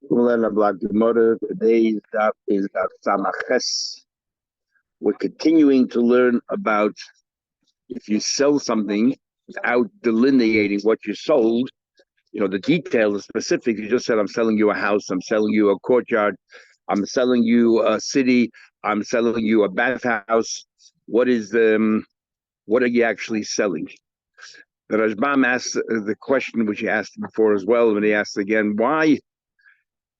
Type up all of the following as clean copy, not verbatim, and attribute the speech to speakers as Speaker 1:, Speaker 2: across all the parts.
Speaker 1: We'll learn about the mother. Today's daf is daf Samaches. We're continuing to learn about if you sell something without delineating what you sold, the details, the specifics. You just said, I'm selling you a house, I'm selling you a courtyard, I'm selling you a city, I'm selling you a bathhouse. What are you actually selling? The Rashbam asked the question which he asked before as well, when he asked again, why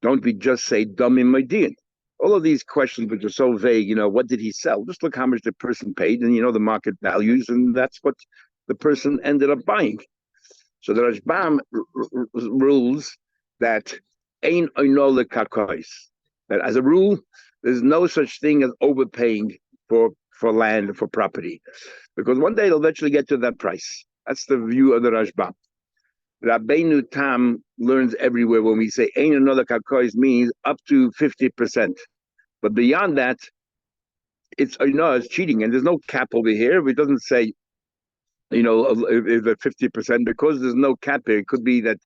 Speaker 1: don't we just say Damim Maydin? All of these questions which are so vague, what did he sell? Just look how much the person paid and the market values, and that's what the person ended up buying. So the Rashbam rules that Ein Oinole Kakais. That as a rule, there's no such thing as overpaying for land, for property. Because one day it'll eventually get to that price. That's the view of the Rashbam. Rabbeinu Tam learns everywhere when we say ain't another kakois means up to 50%. But beyond that, it's cheating. And there's no cap over here. It doesn't say, if 50%, because there's no cap here. It could be that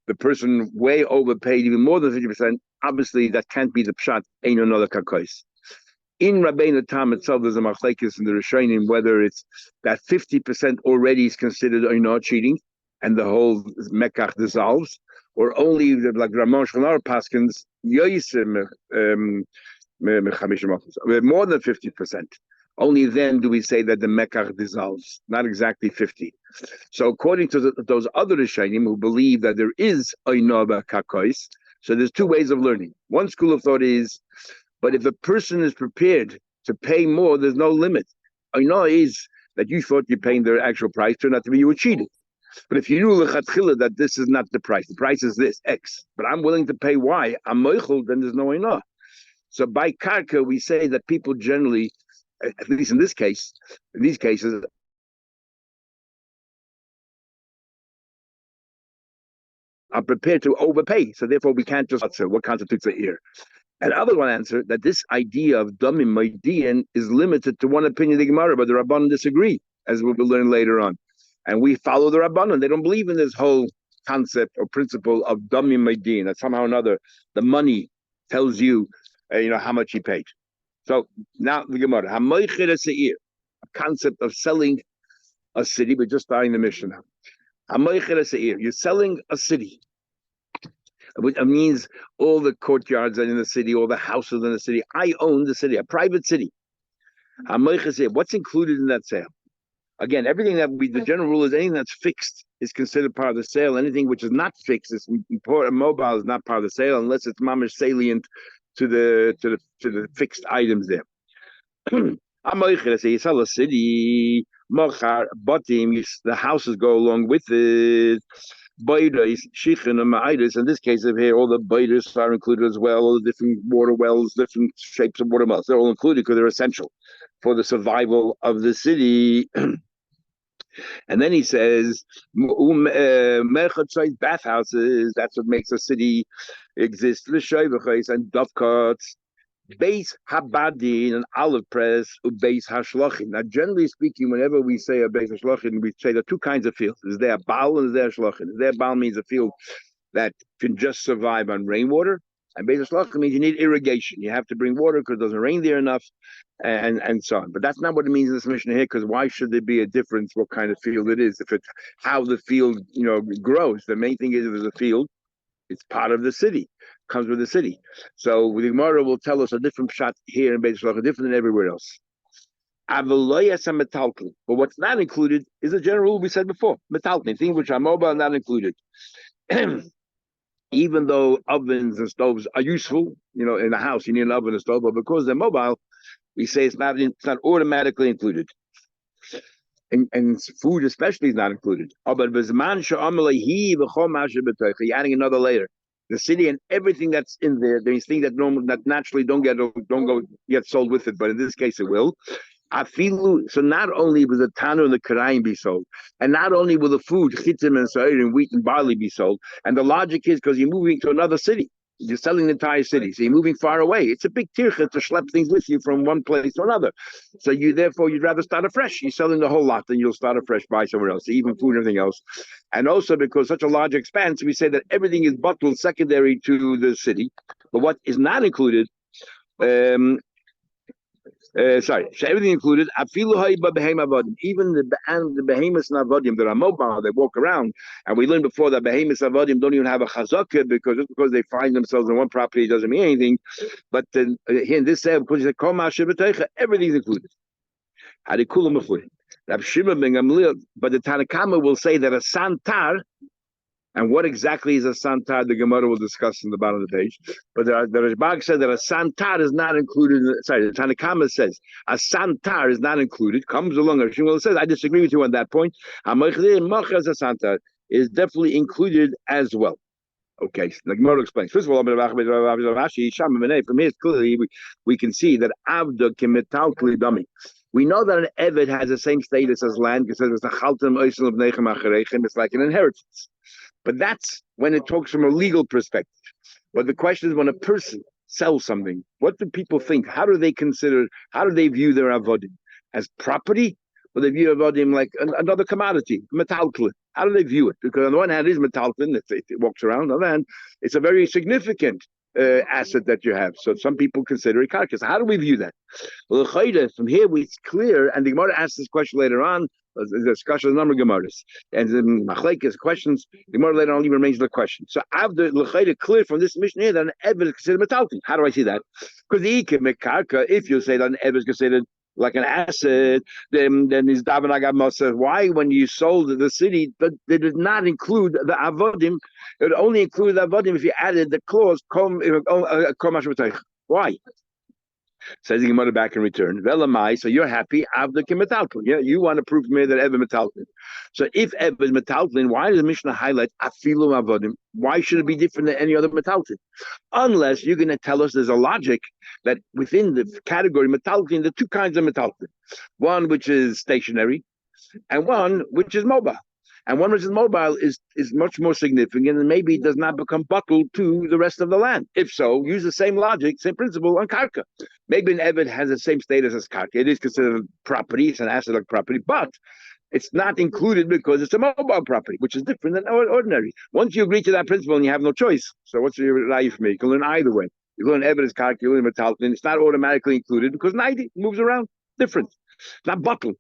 Speaker 1: the person way overpaid even more than 50%. Obviously, that can't be the pshat, ain't another kakois. In Rabbeinu Tam itself, there's a machlekes in the Rishonim whether it's that 50% already is considered cheating, and the whole mekach dissolves, or only like Ramon Shlomo Paskins more than 50%. Only then do we say that the mekach dissolves, not exactly 50. So according to those other Rishonim who believe that there is oinova kakois, so there's two ways of learning. One school of thought is, but if the person is prepared to pay more, there's no limit. Oinova is that you thought you're paying the actual price, turned out to be you were cheated. But if you knew lechatchila that this is not the price is this X, but I'm willing to pay Y, I'm moichel, then there's no enough. So by karka, we say that people generally, at least in these cases, are prepared to overpay. So therefore, we can't just say what constitutes a ear. And other one answer that this idea of damim maidian is limited to one opinion of the Gemara, but the Rabbanan disagree, as we will learn later on. And we follow the Rabbanan. They don't believe in this whole concept or principle of damim maydin, that somehow or another the money tells you, how much he paid. So now the Gemara, a concept of selling a city. We're just starting the Mishnah. You're selling a city, which means all the courtyards are in the city, all the houses in the city. I own the city, a private city. What's included in that sale? Again, everything the general rule is anything that's fixed is considered part of the sale. Anything which is not fixed, is important, mobile, is not part of the sale unless it's mamish salient to the fixed items there. You sell a city, the houses go along with it. In this case of here, all the baidas are included as well, all the different water wells, different shapes of water wells. They're all included because they're essential for the survival of the city. And then he says, bathhouses, that's what makes a city exist. And dovecots, base habadin, an olive press, base hashlochin. Now, generally speaking, whenever we say a base hashlochin, we say there are two kinds of fields. Is there a baal and is there a shlochin? Is there a baal means a field that can just survive on rainwater, and base hashlochin means you need irrigation. You have to bring water because it doesn't rain there enough, and so on. But that's not what it means in this mission here, because why should there be a difference what kind of field it is? If it's how the field, grows. The main thing is if there's a field, it's part of the city, comes with the city. So the Gemara will tell us a different shot here in Beit Shalach, different than everywhere else. But what's not included is a general rule we said before. Metalkin, things which are mobile, not included. Even though ovens and stoves are useful, in a house you need an oven and stove, but because they're mobile, we say it's not automatically included. And food especially is not included. You're adding another layer. The city and everything that's in there, there's things that naturally don't get sold with it, but in this case it will. So not only will the tanu and the karayim be sold, and not only will the food, chitim and sa'ir and wheat and barley be sold, and the logic is because you're moving to another city. You're selling the entire city, so you're moving far away. It's a big tircha to schlep things with you from one place to another. So therefore you'd rather start afresh. You're selling the whole lot, then you'll start afresh, buy somewhere else, even food and everything else. And also because such a large expanse, we say that everything is bottled secondary to the city. But what is not included, so everything included, even the behemoths and avodim that are mobile, they walk around, and we learned before that behemoths and avodim don't even have a chazakah, because just because they find themselves in one property doesn't mean anything. But then here in this say, because everything's included. But the Tanakama will say that a santar. And what exactly is a santar? The Gemara will discuss in the bottom of the page. But the Rashbag said that a santar is not included. The Tanakama says a santar is not included. Comes along. Rashimul says, I disagree with you on that point. A santar is definitely included as well. Okay, so the Gemara explains. First of all, from here clearly we can see that Avda Kimetalkli Dami. We know that an Eved has the same status as land because it's a Chaltam Oisel of Nechem Acharechem. It's like an inheritance. But that's when it talks from a legal perspective. But the question is when a person sells something, what do people think? How do they view their avodim? As property? Or they view avodim like another commodity, metaltlin? How do they view it? Because on the one hand, it is metaltlin, it walks around. On the other hand, it's a very significant asset that you have. So some people consider it karkas. How do we view that? Well, from here it's clear, and the Gemara asks this question later on. There's a discussion of a number of Gemaras. And the Machlekes questions, the Gemara later on even arrange the question. So after L'chayda clear from this mission here that an Eved is considered metalkin. How do I see that? Because the Ike Mekarka, if you say that an Eved is considered like an asset, then is David Agab why when you sold the city, but they did not include the Avodim, it would only include the Avodim if you added the clause, why? Says the Gemara back in return. Velamai, so you're happy. Avda metaltlin. Yeah, you want to prove to me that Eved metaltlin. So if Eved metaltlin, why does the Mishnah highlight afilu avodim? Why should it be different than any other metaltlin? Unless you're going to tell us there's a logic that within the category metaltlin, there are two kinds of metaltlin. One which is stationary, and one which is mobile. And one which is mobile is much more significant, and maybe it does not become buckled to the rest of the land. If so, use the same logic, same principle on karka. Maybe an Eved has the same status as karka. It is considered property, it's an asset like property, but it's not included because it's a mobile property, which is different than ordinary. Once you agree to that principle, and you have no choice. So what's your value for me? You can learn either way. You learn Eved as karka, you learn metaltlin. It's not automatically included because neither moves around different. It's not buckled.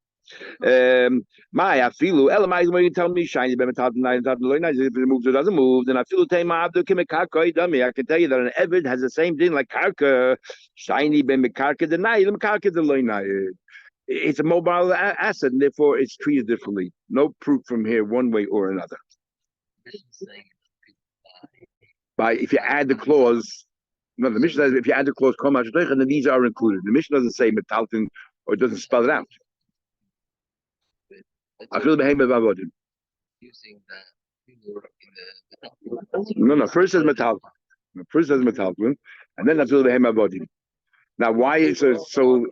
Speaker 1: My afilu elamai when you tell me shiny bemetat nine if it moves or doesn't move, then afilu tema abdu kimekarka dummy. I can tell you that an Eved has the same thing like karka, shiny bemekarka deny them karka the loinai. It's a mobile asset, and therefore it's treated differently. No proof from here one way or another. By if you add the clause, no, the Mishnah says if you add the clause then these are included. The Mishnah doesn't say metalton or it doesn't spell it out. I feel the using no. First says metalton. First says metalton, and then I feel the hemabodim. Now, why is it so?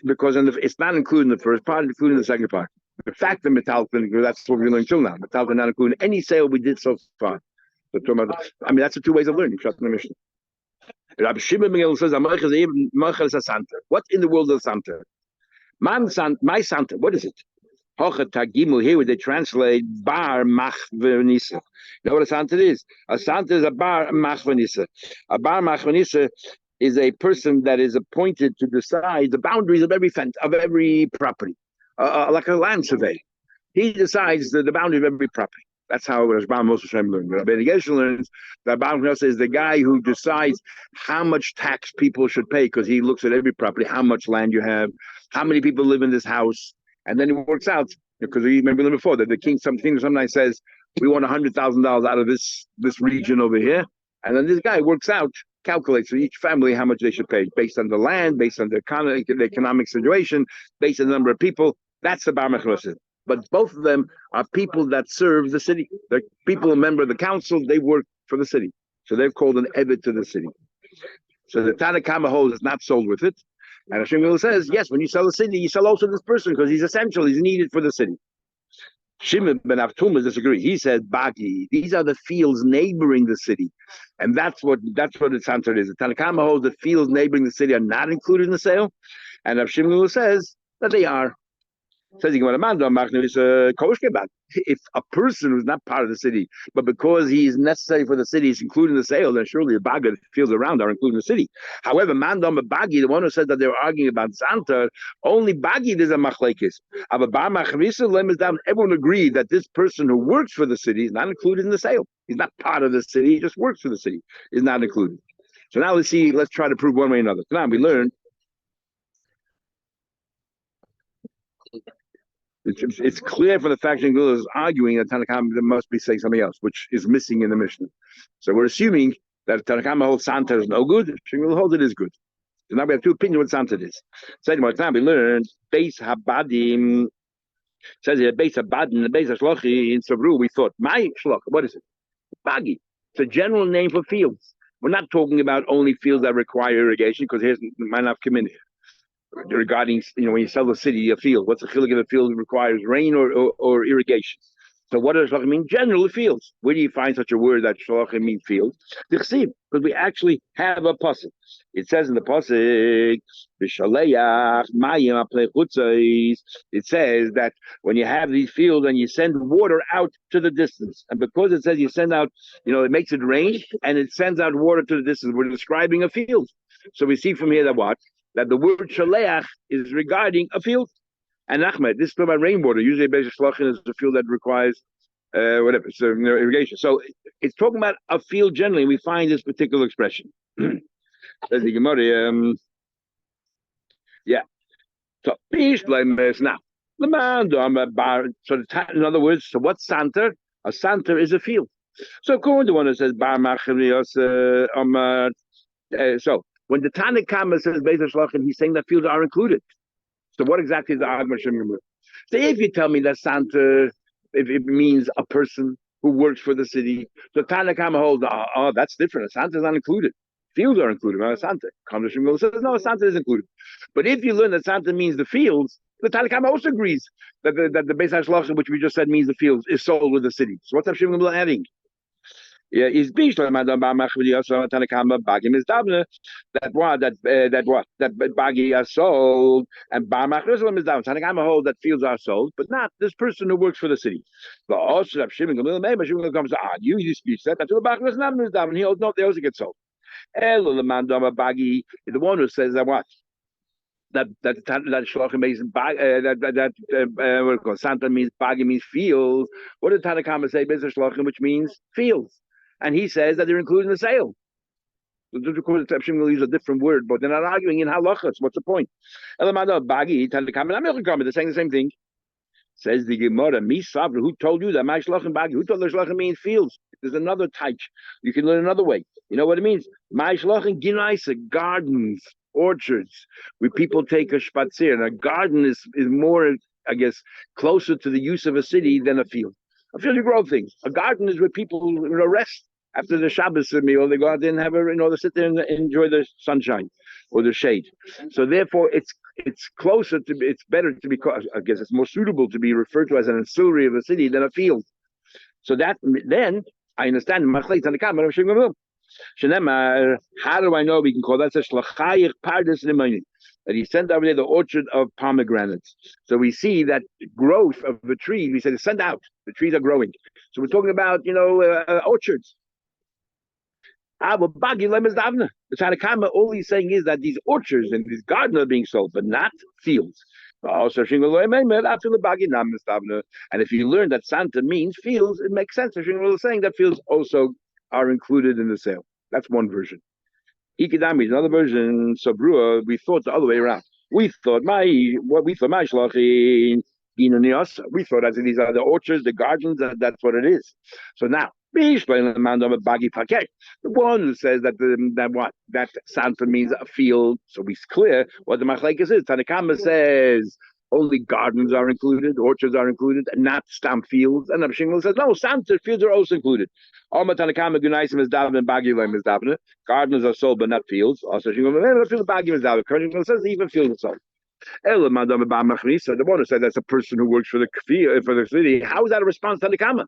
Speaker 1: Because it's not included in the first part, included in the second part. The fact that metalton, that's what we're learning till now. Metalton not included in any sale we did so far. I mean, that's the two ways of learning. Trust in the mission. Rabbi Shimon ben says, "What in the world is a santa? My santa. What is it? Here where they translate bar machvenisa. You know what a santa is? A santa is a bar machvenisa. A bar machvenisa is a person that is appointed to decide the boundaries of every property, like a land survey. He decides the boundary of every property. That's how Rashbam Moshe Shem learned. Rabbi Yegesh learns that Bar Machvenisa is the guy who decides how much tax people should pay because he looks at every property, how much land you have, how many people live in this house. And then it works out because we remember before that the king sometimes says we want $100,000 out of this region over here, and then this guy works out, calculates for each family how much they should pay based on the land, based on the economic situation, based on the number of people. That's the bar machlosim. But both of them are people that serve the city. They're people, a member of the council. They work for the city, so they're called an eved to the city. So the Tanakama holds is not sold with it. And Hashem says, yes, when you sell a city, you sell also this person because he's essential, he's needed for the city. Shimon ben Avtumah disagrees. He said, Bagi, these are the fields neighboring the city. And that's what the Santer is. The Tanakama holds that fields neighboring the city are not included in the sale, and Rav Shimon says that they are. Says if a person who's not part of the city, but because he is necessary for the city, is included in the sale, then surely the baga fields around are included in the city. However, mandam bagi, the one who said that they were arguing about Santa, only bagi there's a machlekes. Everyone agreed that this person who works for the city is not included in the sale. He's not part of the city; he just works for the city. Is not included. So now let's try to prove one way or another. So now we learned. It's clear from the fact that Shingul is arguing that Tanakama must be saying something else, which is missing in the Mishnah. So we're assuming that Tanakama holds Santa is no good, Shingul holds it is good. So now we have two opinions what Santa is. Second more time we learned Beis Habadim says here Beis Habadim, the Beis Hashlochi in Sabru. We thought my shloch, what is it? Bagi. It's a general name for fields. We're not talking about only fields that require irrigation because here's Manav Kamin regarding, when you sell a city, a field, what's the chilik of the field that requires rain or irrigation? So what does shalachim mean? Generally fields. Where do you find such a word that shalachim mean fields? Because we actually have a pasuk. It says in the pasuk, it says that when you have these fields and you send water out to the distance, and because it says you send out, it makes it rain and it sends out water to the distance, we're describing a field. So we see from here that what? That the word shaleach is regarding a field. And Ahmed, this is about rainwater. Usually, Beis Shlachin is a field that requires whatever, so irrigation. So it's talking about a field generally. We find this particular expression. Says the Gemara. Yeah. So now, so in other words, so what's Santer? A Santer is a field. So according to one that says Bar so when the Tanakama says Beis Shlachin, he's saying that fields are included. So what exactly is the argument? So if you tell me that Santa, if it means a person who works for the city, so Tanakama holds, that's different. Santa is not included. Fields are included, not Santa. Kamdashim says, no, Santa is included. But if you learn that Santa means the fields, the Tanakama also agrees that the Beis Shlachin, which we just said means the fields, is sold with the city. So what's Hashim adding? Yeah, is Tanakama is Dabna that Bagi are sold and Bar Machrizlam is down. Tanakama holds that fields are sold, but not this person who works for the city. But also Shimon comes you dispute that the Machrizlam is down, and he holds no, they also get sold. Bagi is the one who says that what? That Shlachim means what Santa means Bagi means fields. What did Tanakama say? Beis Shlachim, which means fields. And he says that they're included in the sale. Of course, will use a different word, but they're not arguing in halachas. What's the point? They're saying the same thing. Says the Gemara, who told you that my shlachim bagi? Who told the shlachim means fields? There's another type. You can learn another way. You know what it means? My shlachim ginaisa, gardens, orchards, where people take a spatzir. And a garden is more, I guess, closer to the use of a city than a field. A field you grow things. A garden is where people rest after the Shabbos meal. They go out there and have they sit there and enjoy the sunshine or the shade. So therefore, it's closer to. It's better to be. I guess it's more suitable to be referred to as an ancillary of a city than a field. So that then I understand. How do I know we can call that that he sent over there the orchard of pomegranates? So we see that growth of the tree. We said send out. The trees are growing. So we're talking about orchards. The Tanakama, all he's saying is that these orchards and these gardens are being sold, but not fields. And if you learn that Santa means fields, it makes sense. We're saying that fields also are included in the sale. That's one version. Ikidami is another version. Sabrua, we thought the other way around. We thought my shlachin. We thought that these are the orchards, the gardens, that's what it is. So now, the one who says that Santa means a field, so it's clear what the machlekes is. Tanakama says only gardens are included, orchards are included, and not stamp fields. And Abshingel says no, Santa fields are also included. Gardens are sold but not fields. Also, Abshingel says even fields are sold. The one who said that's a person who works for the city. How is that a response to Tanakama?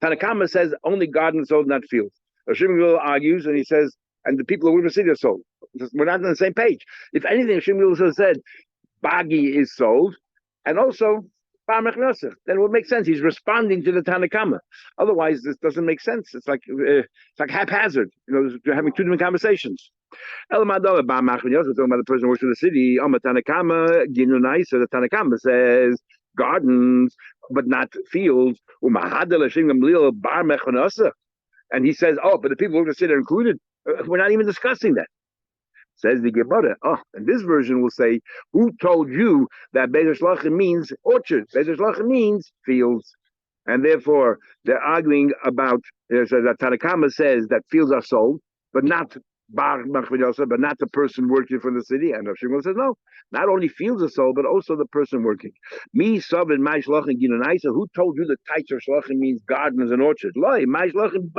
Speaker 1: Tanakama says only gardens sold, not fields. Hashem argues and he says, and the people who live in the city are sold. We're not on the same page. If anything, Hashem said, Bagi is sold, and also Bar Mechnasa. Then it would make sense. He's responding to the Tanakama. Otherwise, this doesn't make sense. It's like haphazard. You're having two different conversations. We're talking about the person who works in the city. Tanakama, so the Tanakama says gardens, but not fields. And he says, oh, but the people who work in the city are included. We're not even discussing that. Says the Gemara. Oh, and this version will say, who told you that Bezer Shlachim means orchard? Bezer Shlachim means fields. And therefore, they're arguing about, that Tanakama says that fields are sold, but not but not the person working for the city. And Rav Shimon says, no, not only fields are sold, but also the person working. Me, Sab, and Mai Shlachim Ginanaisa, who told you that Taitzer Shlachim means gardens and orchards? Loi, Mai Shlachim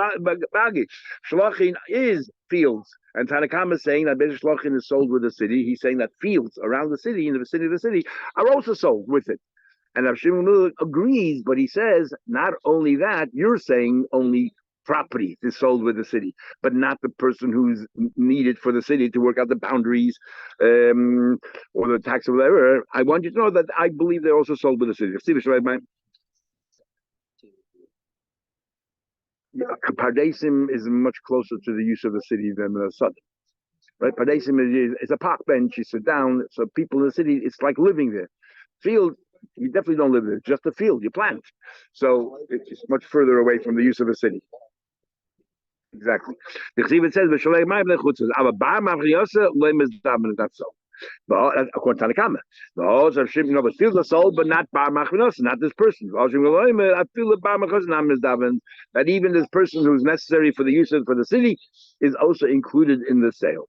Speaker 1: Bagi. Shlachim is fields. And Tanakama is saying that Bezer Shlachim is sold with the city. He's saying that fields around the city, in the vicinity of the city, are also sold with it. And Rav Shimon agrees, but he says, not only that, you're saying only property is sold with the city, but not the person who's needed for the city to work out the boundaries or the tax or whatever. I want you to know that I believe they're also sold with the city. Pardesim is much closer to the use of the city than the Sud. Right? Pardesim is a park bench, you sit down, so people in the city, it's like living there. Field, you definitely don't live there, it's just a field, you plant. So it's much further away from the use of a city. Exactly. The Chsiv says, not so. According to Tanakama, but fields are sold, but not bar machnos, not this person. That even this person who's necessary for the use of for the city is also included in the sale.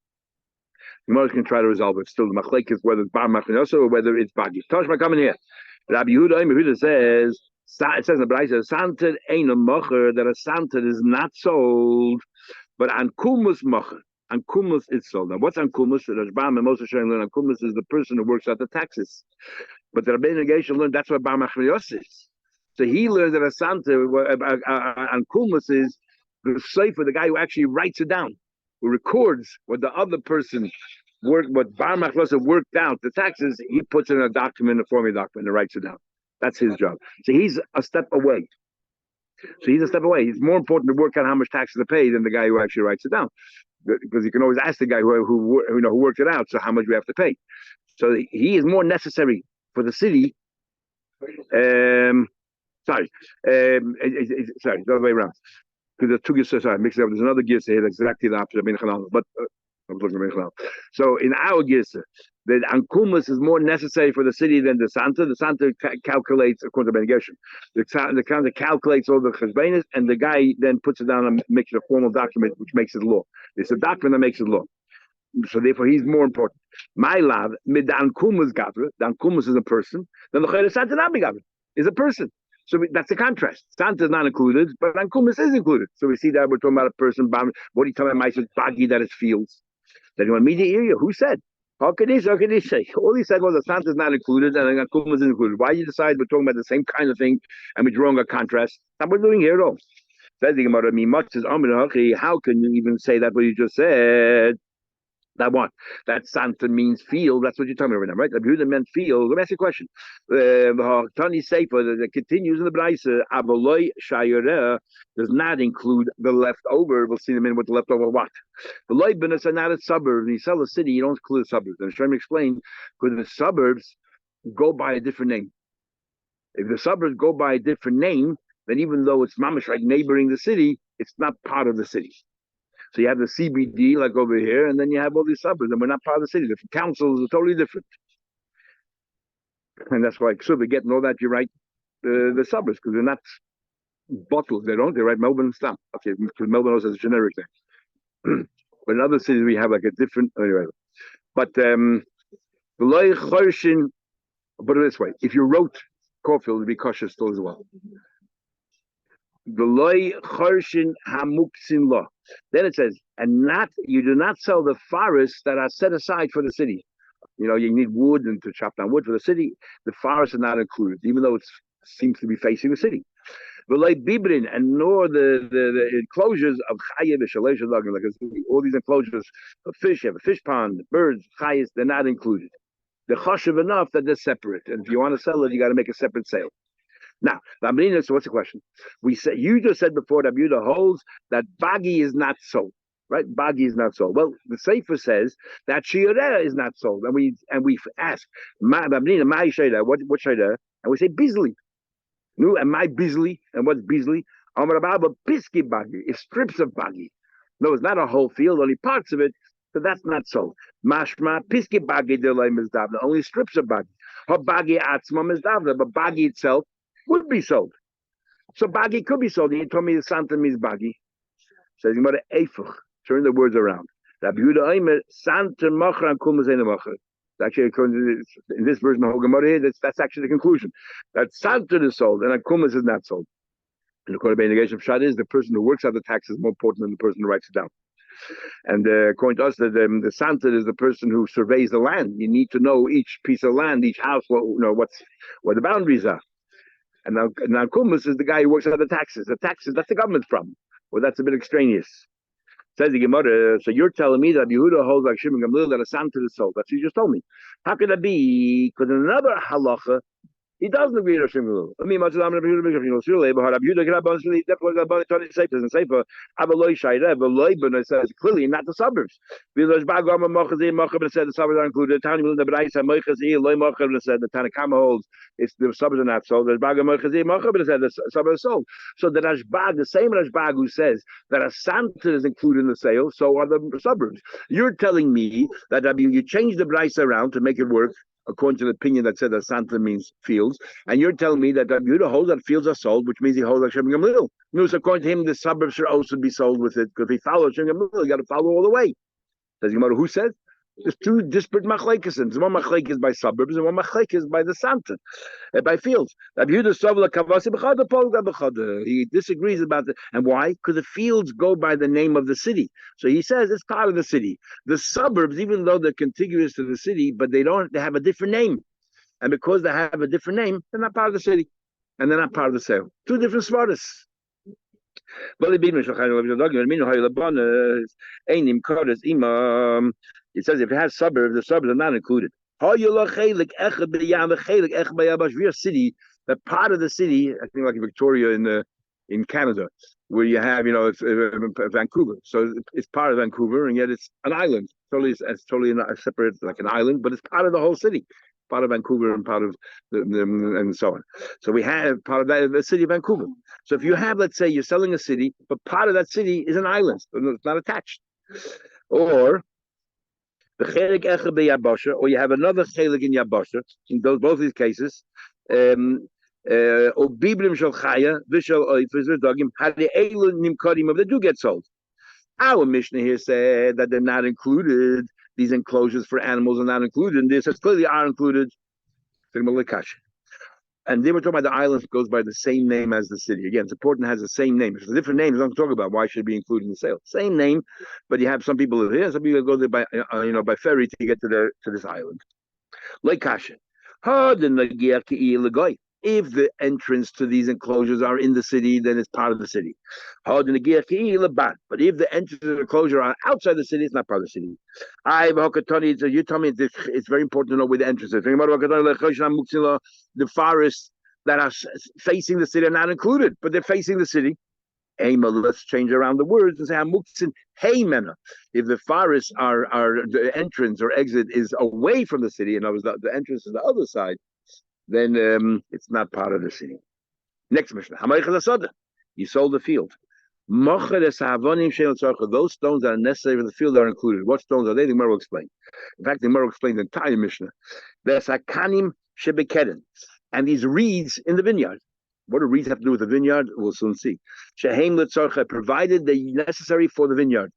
Speaker 1: You can try to resolve it. Still, the machlek is whether it's bar machnos or whether it's bagi. Toshma coming here. Rabbi Yehuda says. It says in the Braisa, Santed ain't a mocher, that a Santed is not sold, but Ankumus mocher. Ankumus is sold. Now, what's Ankumus? The Rashbam and Moshe Shem learn Ankumus is the person who works out the taxes. But the Rabbeinu Geshem learned that's what Bar Machrios is. So he learned that a Santed, Ankumus is the Sefer, the guy who actually writes it down, who records what the other person worked, what Bar Machrios worked out, the taxes, he puts it in a document, a formula document, and writes it down. That's his job. So he's a step away. It's more important to work out how much taxes are paid than the guy who actually writes it down, because you can always ask the guy who worked it out. So how much we have to pay? So he is more necessary for the city. Sorry, the other way around. Because there's two gifts. Sorry, mixed up. There's another gift here that's exactly the opposite of but. So in our Gisa, the Ankumus is more necessary for the city than the Santa. The Santa calculates according to Ben Gershom. The Santa calculates all the cheshbenis, and the guy then puts it down and makes it a formal document, which makes it law. It's a document that makes it law. So therefore, he's more important. My love, mid the Ankumus gavra. The Ankumus is a person. Then the Chayre Santa Nabi gavra is a person. So that's the contrast. Santa is not included, but Ankumus is included. So we see that we're talking about a person. What are you talking about? Bagi that is fields. Then you want immediate area. Who said? How could he say? All he said was the Santa is not included and the Akuma is included. Why you decide we're talking about the same kind of thing and we're drawing a contrast? That's what we're doing here at all. Says the Gemara, how can you even say that what you just said? That what? That Santa means field. That's what you're talking about right now, right? Yehuda meant field. Let me ask you a question. Tani Sefer that continues in the Braisa, Avaloi Shayureh does not include the leftover. We'll see in a minute what the leftover what. The Loibinus are not a suburb. When you sell a city, you don't include the suburbs. And I'm trying to explain because the suburbs go by a different name. If the suburbs go by a different name, then even though it's mamish like neighboring the city, it's not part of the city. So you have the CBD like over here, and then you have all these suburbs, and we're not part of the city. The councils are totally different. And that's why so we're getting all that you write the suburbs, because they're not bottles. They write Melbourne and stuff. Okay, because Melbourne also has a generic thing. But in other cities we have like a different anyway. But the loy chorshin, put it this way, if you wrote Caulfield, it'd be kosher still as well. The loy chorshin hamuksin law. Then it says, and not you do not sell the forests that are set aside for the city. You know, you need wood and to chop down wood for the city. The forests are not included, even though it seems to be facing the city. bibrin, and nor the enclosures of chayah v'shalesh dagim, like all these enclosures of fish, you have a fish pond, birds, chayas, they're not included. They're chashuv enough that they're separate, and if you want to sell it, you got to make a separate sale. Now, so what's the question? We said you just said before that Yehuda holds that bagi is not sold, right? Bagi is not sold. Well, the Sefer says that shiureh is not sold, and we ask, what shiureh? And we say bizli. No, am I bizli? And what's bizli? Amar Abba piski bagi. It's strips of bagi. No, it's not a whole field, only parts of it. So that's not sold. Mashma piski bagi delay mizdavna. Only strips of bagi. Bagi atzma mizdavna, but bagi itself would be sold. So bagi could be sold. You told me the Santa means bagi. Says you mother eifach. Turn the words around. Rabbi Yehuda Omer Santa Machar and Kulma Zayna Machar. Actually, in this version of Gemara, that's actually the conclusion. That Santa is sold and Akumas is not sold. And according to the negation of Shad is the person who works out the tax is more important than the person who writes it down. And according to us, the Santa is the person who surveys the land. You need to know each piece of land, each house, what the boundaries are. And now Kumas is the guy who works out the taxes. The taxes, that's the government's problem. Well, that's a bit extraneous. Says the Gemara, so you're telling me that Yehuda holds like Shimon Gamliel that a Santa is sold. That's what you just told me. How could that be? Because in another halacha, he doesn't agree with Shimon Gamliel. I mean, much as I'm going to be it says clearly not the suburbs. It said the suburbs are included. The Tanakama holds it's the suburbs are not sold. It said the suburbs are sold. So the Rashbag, the same Rashbag who says that a Santa is included in the sale, so are the suburbs. You're telling me that you change the price around to make it work according to the opinion that said that Santa means fields, and you're telling me that Yehuda holds that fields are sold, which means he holds like Shimon Gamliel. No, so according to him, the suburbs should also be sold with it, because if he follows Shimon Gamliel, you got to follow all the way. Says Gemara, who says? There's two disparate machlekes. One machlek is by suburbs, and one machlek is by the Santa, by fields. He disagrees about it. And why? Because the fields go by the name of the city. So he says it's part of the city. The suburbs, even though they're contiguous to the city, but they have a different name. And because they have a different name, they're not part of the city. And they're not part of the sale. Two different svaras. It says if it has suburbs, the suburbs are not included. If you're a city, that part of the city, I think like Victoria in Canada, where you have, it's Vancouver. So it's part of Vancouver, and yet it's an island. It's totally separate, like an island, but it's part of the whole city. Part of Vancouver and part of and so on. So we have part of that, the city of Vancouver. So if you have, let's say, you're selling a city, but part of that city is an island, it's not attached. Or the chelik echad b'yabasha, or you have another chelik in Yabasha. In both these cases, obibrim shel chaya v'shel oifes v'dagim ha'de'elu nimkarim, they do get sold. Our Mishnah here said that they're not included. These enclosures for animals are not included in this. It's clearly are included. And then we're talking about the island goes by the same name as the city. Again, it's important it has the same name. If it's a different name, don't talk about why should it be included in the sale. Same name, but you have some people live here, some people go there by by ferry to get to this island. Like Kasha. If the entrance to these enclosures are in the city, then it's part of the city. But if the entrance to the enclosure are outside the city, it's not part of the city. So you tell me it's very important to know where the entrance is. The forests that are facing the city are not included, but they're facing the city. Let's change around the words and say if the forests are the entrance or exit is away from the city, and the entrance is the other side, then it's not part of the city. Next Mishnah. You sold the field. Those stones that are necessary for the field are included. What stones are they? The Gemara will explain. In fact, the Gemara will explain the entire Mishnah. There's akanim shebekeden, and these reeds in the vineyard. What do reeds have to do with the vineyard? We'll soon see. Shehem letzorcha, provided they're necessary for the vineyard.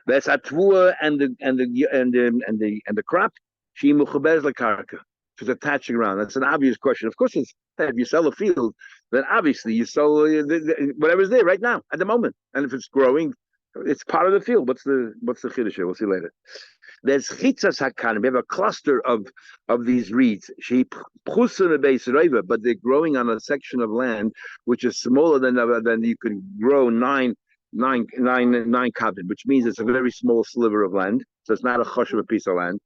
Speaker 1: There's atvua and the crop. She muchabez lekarka. It's attaching around. That's an obvious question. Of course, if you sell a field, then obviously you sell whatever's there right now at the moment. And if it's growing, It's part of the field. What's the chiddush here? We'll see later. There's chitzas hakanim. We have a cluster of these reeds. But they're growing on a section of land which is smaller than you could grow nine kabin, which means it's a very small sliver of land. So it's not a chosh of a piece of land.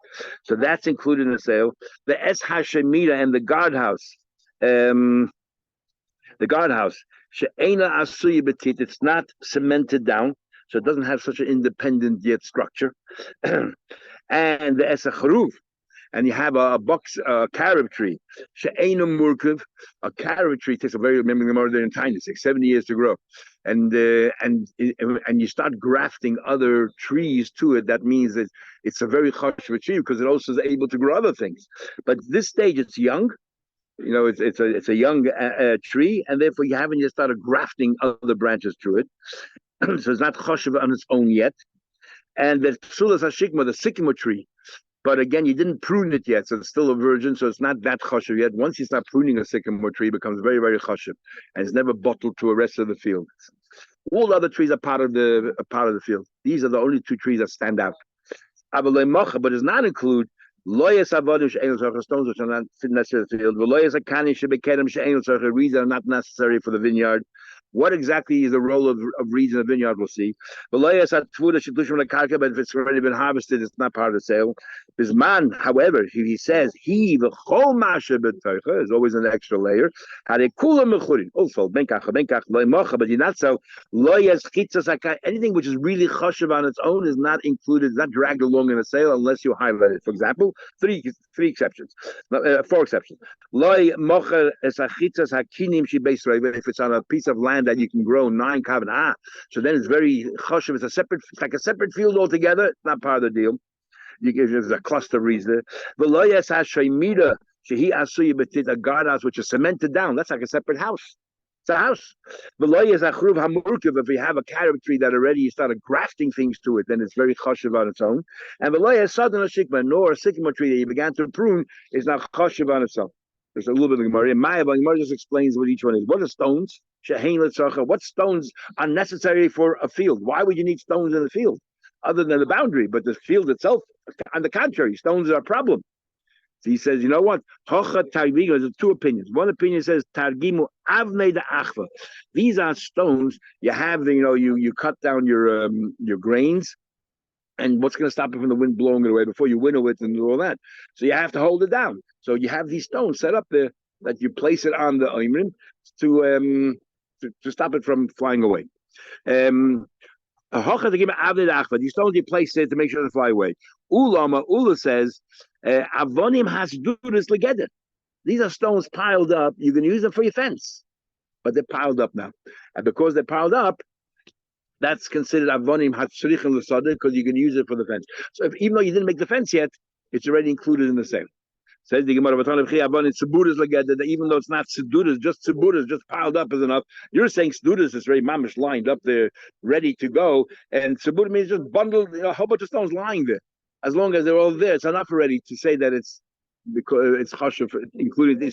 Speaker 1: So that's included in the sale. The es hashemida and the guardhouse. The guardhouse, she'ena asuya betit, it's not cemented down, so it doesn't have such an independent yet structure. And the esacharuf, and you have a carob tree, she'ena murkav, a carob tree takes a very, remember the modern time, it takes 70 years to grow. And you start grafting other trees to it. That means that it's a very chashuv tree because it also is able to grow other things. But this stage, it's young. It's a young tree, and therefore you haven't yet started grafting other branches to it. So it's not choshev on its own yet. And the psulas hashikma, the sycamore tree, but again, you didn't prune it yet, so it's still a virgin, so it's not that choshev yet. Once you start pruning a sycamore tree, it becomes very, very choshev, and it's never bottled to the rest of the field. All the other trees are part of the field. These are the only two trees that stand out. But does not include Loyas avodim she'enel tzarich, stones which are not necessary for the field. Loyas akani shebekedem she'enel tzarich, reeds that are not necessary for the vineyard. What exactly is the role of reeds in the vineyard? We'll see. Loyas atvuda sheplushim lekarka, but if it's already been harvested, it's not part of the sale. Bisman, however, he says he v'chol masha b'toicha is always an extra layer. Harekula mechurin also benkach loy mocha, but you're not so loyas chitzas akai. Anything which is really chashuv on its own is not included, not dragged along in a sale unless you highlight it. For example, four exceptions. Loy mocha es achitzas hakinim she based if it's on a piece of land that you can grow 9 kavan. So then it's very chashuv. It's like a separate field altogether. It's not part of the deal. There's a cluster of reeds there. A guardhouse which is cemented down. That's like a separate house. It's a house. If we have a carob tree that already you started grafting things to it, then it's very chashuv on its own. And nor a sycamore tree that you began to prune is not chashuv on its own. There's a little bit of Gemara. Gemara just explains what each one is. What are stones? What stones are necessary for a field? Why would you need stones in the field? Other than the boundary, but the field itself, on the contrary, stones are a problem. So he says, you know what? There's two opinions. One opinion says, Targimu avnei da achva. These are stones. You have you cut down your grains, and what's going to stop it from the wind blowing it away before you winnow it and do all that? So you have to hold it down. So you have these stones set up there that you place it on the oimrim to stop it from flying away. These stones you place it to make sure they fly away. Ula says, Avonim has dudas legeder. These are stones piled up. You can use them for your fence, but they're piled up now. And because they're piled up, that's considered Avonim hatzrichen l'sadeh because you can use it for the fence. So even though you didn't make the fence yet, it's already included in the sale. Says the Gemara, even though it's not sedudas, just sedudas, just piled up is enough. You're saying sedudas is very mamish lined up there, ready to go, and sedudas means just bundled, a whole bunch of stones lying there. As long as they're all there, it's enough already to say that it's because it's chashuv included in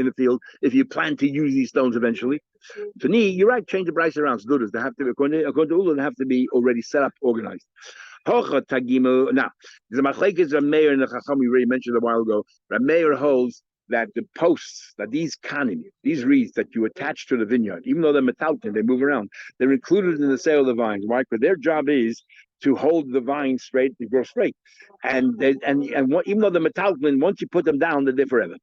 Speaker 1: the field. If you plan to use these stones eventually, to me, you're right. Change the price around sedudas. They have to, according to Ulla, they have to be already set up, organized. Now, the machlekes Rameir and the Chacham we already mentioned a while ago. Rameir holds that the posts, that these kanim, these reeds that you attach to the vineyard, even though they're metalton, they move around, they're included in the sale of the vines. Why? Because their job is to hold the vine straight, to grow straight. And even though the metalton, once you put them down, they're there forever,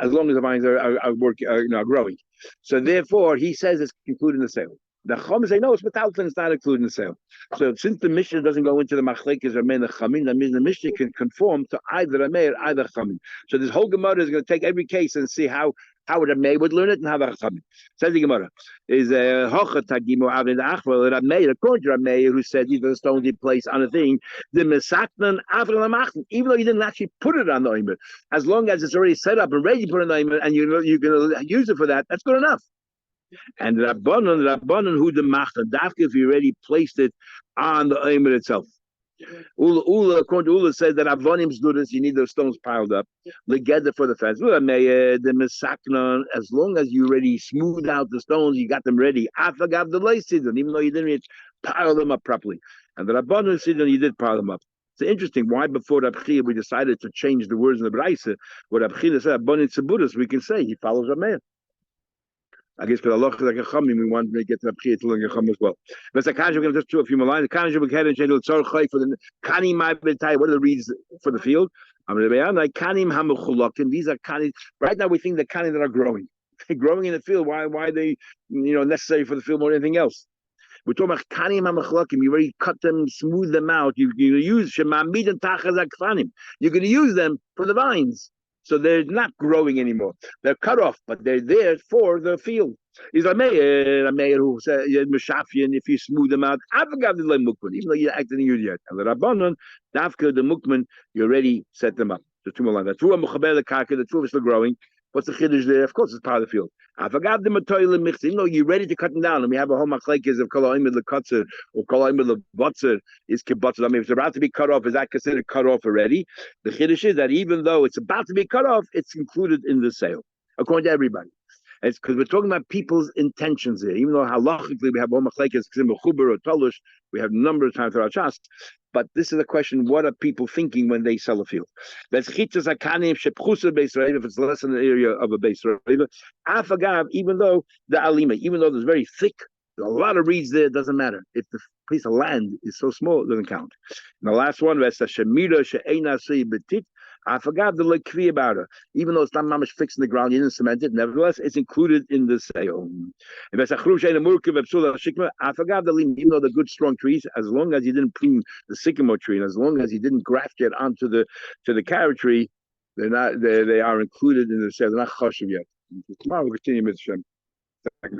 Speaker 1: as long as the vines are growing. So therefore, he says it's included in the sale. The Chum say no, it's metalton, it's not included in the sale. So since the Mishnah doesn't go into the machlekes Rameir and the Chamin, that means the Mishnah can conform to either Rameir or either Chamin. So this whole Gemara is going to take every case and see how Rameir would learn it and how the Chamin. Says the Gemara is Hocha Tagimu Avnei Achval Rameir, according to Rameir, who said these are the stones he placed on a thing, the Mesaknan Avnei Lamachtan, even though you didn't actually put it on the oimer, as long as it's already set up and ready to put it on the oimer, and you're going to use it for that, that's good enough. And Rabbanon who the machta dafka if you already placed it on the omer itself. Ula according to Ula says that Avonim's dudas, you need those stones piled up. Legeder for the fence. The mesaknon, as long as you already smoothed out the stones, you got them ready. Afagav the season, even though you didn't pile them up properly. And the Rabbanon said that he did pile them up. It's interesting. Why before Rabbi we decided to change the words in the Braisa? What Rabbi said, Rabbanon Tziburas, we can say he follows Rameir. I guess for the Allah like a Chamim, we want to get to Rabbi to learn a Chum as well. But the Kanj, we're going to just do a few more lines. The Kanj, we can change the for the Kanim Ma'betai. What are the reads for the field? I'm going to be on like Kanim Hamuchulakim. These are Kanim. Right now, we think the Kanim that are growing. Growing in the field. Why are they necessary for the field more than anything else? We're talking about kanim hamachlakim. You already cut them, smooth them out. You're going to use shemamid and tachazak fanim. You're going to use them for the vines, so they're not growing anymore. They're cut off, but they're there for the field. He's a mayor who said mishafian. If you smooth them out, I forgot the mukman, even though you're acting in yet. And the rabbanon, dafka the mukman, you already set them up. The two more lines. The two are still growing. What's the chiddush there? Of course, it's part of the field. I forgot the matoil mix. You're ready to cut them down, and we have a whole machlekes of kolaim the kutzer or kolaim the butzer is kibutzer. I mean, if it's about to be cut off, is that considered cut off already? The chiddush is that even though it's about to be cut off, it's included in the sale, according to everybody. It's because we're talking about people's intentions here. Even though halachically we have whole machlekes chuber or talush, we have a number of times throughout Shas. But this is a question: what are people thinking when they sell a field? If it's less than the area of a base raiva, even though the alima, even though there's very thick, there's a lot of reeds there, it doesn't matter. If the piece of land is so small, it doesn't count. And the last one, I forgot the lekvi about her. Even though it's not mamish fixed in the ground, you didn't cement it. Nevertheless, it's included in the sale. I forgot the lim. Even though they're good, strong trees, as long as you didn't prune the sycamore tree, and as long as you didn't graft it onto the carrot tree, they're not. They are included in the sale. They're not chashuv yet. Tomorrow we'll continue, Mr. Shem.